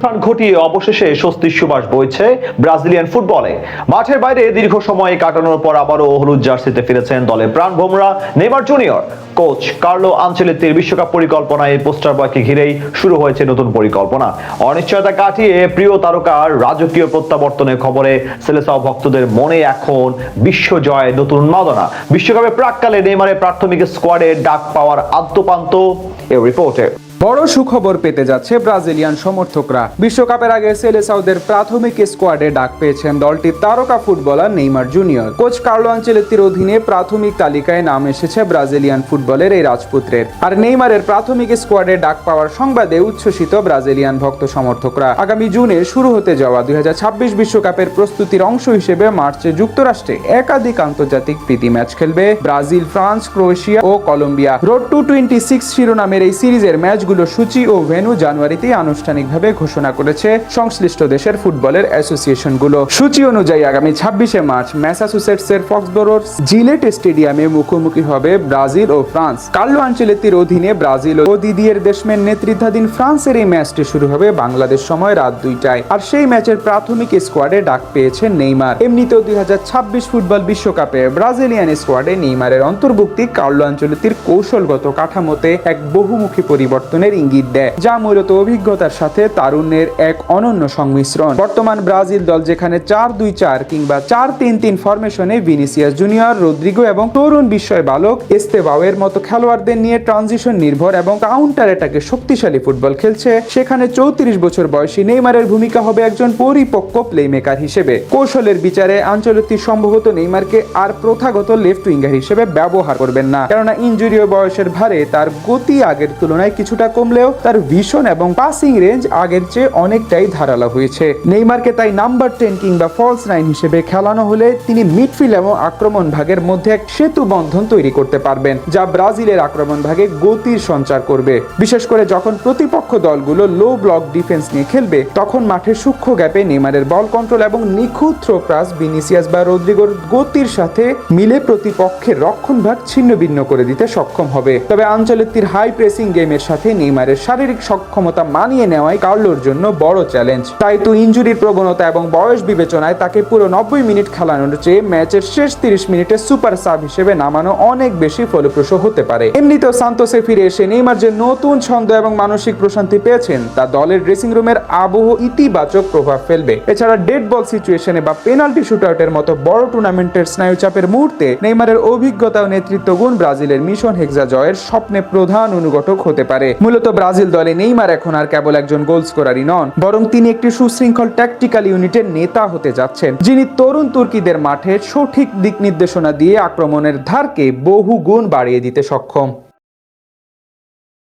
প্রাণ ঘটিয়ে অবশেষে স্বস্তির সুবাস বইছে ব্রাজিলিয়ান ফুটবলে। মাঠের বাইরে দীর্ঘ সময় কাটানোর পর আবারও হলুদ জার্সিতে ফিরেছেন দলের প্রাণভোমরা নেইমার জুনিয়র। কোচ কার্লো আনচেলত্তির বিশ্বকাপ পরিকল্পনায় এই পোস্টার বয়কে ঘিরেই শুরু হয়েছে নতুন পরিকল্পনা। অনিশ্চয়তা কাটিয়ে প্রিয় তারকার রাজকীয় প্রত্যাবর্তনের খবরে সেলেসাও ভক্তদের মনে এখন বিশ্বজয়ের নতুন উন্মাদনা। বিশ্বকাপের প্রাক্কালে নেইমারের প্রাথমিক স্কোয়াডে ডাক পাওয়ার আদ্যোপান্ত এ রিপোর্টে। বড় সুখবর পেতে যাচ্ছে ব্রাজিলিয়ান সমর্থকরা। বিশ্বকাপের আগে সেলেসাওদের প্রাথমিক স্কোয়াডে ডাক পেয়েছেন দলটির তারকা footballer Neymar junior. Coach Carlo আনচেলত্তির অধীনে প্রাথমিক তালিকায় নাম এসেছে ব্রাজিলিয়ান ফুটবলের এই রাজপুত্রের। আর নেইমারের প্রাথমিক স্কোয়াডে ডাক পাওয়ার সংবাদে উচ্ছ্বসিত ব্রাজিলিয়ান ভক্ত সমর্থকরা। আগামী জুনে শুরু হতে যাওয়া 2026 বিশ্বকাপের প্রস্তুতির অংশ হিসেবে মার্চে যুক্তরাষ্ট্রে একাধিক আন্তর্জাতিক প্রীতি ম্যাচ খেলবে ব্রাজিল, ফ্রান্স, ক্রোয়েশিয়া ও কলম্বিয়া। রোড টু 26 শিরোনামের এই সিরিজের ম্যাচ সূচি ও ভেন্যু জানুয়ারিতে আনুষ্ঠানিকভাবে ঘোষণা করেছে সংশ্লিষ্ট দেশের ফুটবলের অ্যাসোসিয়েশনগুলো। সূচি অনুযায়ী আগামী 26শে মার্চ ম্যাসাচুসেটসের ফক্সবোরোর জিলেট স্টেডিয়ামে মুখোমুখি হবে ব্রাজিল ও ফ্রান্স। কার্লো আনচেলত্তির অধীনে ব্রাজিল ও দিদিয়ের দেশমের নেতৃত্বাধীন ফ্রান্সের এই ম্যাচটি শুরু হবে বাংলাদেশ সময় রাত 2টায়। আর সেই ম্যাচের প্রাথমিক স্কোয়াডে ডাক পেয়েছেন নেইমার। এমনিতেও 2026 ফুটবল বিশ্বকাপে ব্রাজিলিয়ান স্কোয়াডে নেইমারের অন্তর্ভুক্তি কার্লো আনচেলত্তির কৌশলগত কাঠামোতে এক বহুমুখী পরিবর্তনের ইঙ্গিত দেয়, যা মূলত অভিজ্ঞতার সাথে তারুণ্যের এক অনন্য সংমিশ্রণ। বর্তমান ব্রাজিল দল যেখানে 4-2-4 কিংবা 4-3-3 ফরমেশনে ভিনিসিয়াস জুনিয়র, রদ্রিগো এবং তরুণ বিস্ময় বালক এস্তেভাওয়ের মতো খেলোয়াড়দের নিয়ে ট্রানজিশন নির্ভর এবং কাউন্টার অ্যাটাকে শক্তিশালী ফুটবল খেলছে, সেখানে 34 বছর বয়সী নেইমারের ভূমিকা হবে একজন পরিপক্ক প্লেমেকার হিসেবে। কৌশলের বিচারে আনচেলত্তি সম্ভবত নেইমারকে আর প্রথাগত লেফট উইঙ্গার হিসেবে ব্যবহার করবেন না, কেননা ইনজুরি ও বয়সের ভারে তার গতি আগের তুলনায় কিছুটা কমলেও তার ভিশন এবং পাসিং রেঞ্জ আগের চেয়ে অনেকটাই ধারালো হয়েছে। নেইমারকে তাই নাম্বার 10 কিংবা ফলস 9 হিসেবে খেলানো হলে তিনি মিডফিল্ড এবং আক্রমণ ভাগের মধ্যে এক সেতু বন্ধন তৈরি করতে পারবেন, যা ব্রাজিলের আক্রমণ ভাগে গতির সঞ্চার করবে। বিশেষ করে যখন প্রতিপক্ষ দলগুলো লো ব্লক ডিফেন্স নিয়ে খেলবে, তখন মাঠের সূক্ষ্ম গ্যাপে নেইমারের বল কন্ট্রোল এবং নিখুঁত থ্রো ক্রাস ভিনিসিয়াস বা রদ্রিগোর গতির সাথে মিলে প্রতিপক্ষের রক্ষণ ভাগ ছিন্ন ভিন্ন করে দিতে সক্ষম হবে। তবে আনচেলত্তির হাই প্রেসিং গেমের সাথে নেইমারের শারীরিক সক্ষমতা মানিয়ে নেওয়াই কার্লোর জন্য বড় চ্যালেঞ্জ। তাই তো ইনজুরির প্রবণতা এবং বয়স বিবেচনায় তাকে পুরো 90 মিনিট খেলানোর চেয়ে ম্যাচের শেষ 30 মিনিটে সুপার সাব হিসেবে নামানো অনেক বেশি ফলপ্রসূ হতে পারে। এমনিতেও সান্তোসে ফিরে এসে নেইমার যে নতুন ছন্দ এবং মানসিক প্রশান্তি পেয়েছেন, তা দলের ড্রেসিং রুমের আবহ ইতিবাচক প্রভাব ফেলবে। এছাড়া ডেড বল সিচুয়েশনে বা পেনাল্টি শুটআউটের মতো বড় টুর্নামেন্টের স্নায়ুচাপের মুহূর্তে নেইমারের অভিজ্ঞতা ও নেতৃত্ব গুণ ব্রাজিলের মিশন হেক্সা জয়ের স্বপ্নে প্রধান অনুঘটক হতে পারে। মূলত ব্রাজিল দলে নেইমার এখন আর কেবল একজন গোল স্কোরারই নন, বরং তিনি একটি সুশৃঙ্খল ট্যাকটিক্যাল ইউনিটের নেতা হতে যাচ্ছেন, যিনি তরুণ তুর্কিদের মাঠে সঠিক দিক নির্দেশনা দিয়ে আক্রমণের ধারকে বহু গুণ বাড়িয়ে দিতে সক্ষম।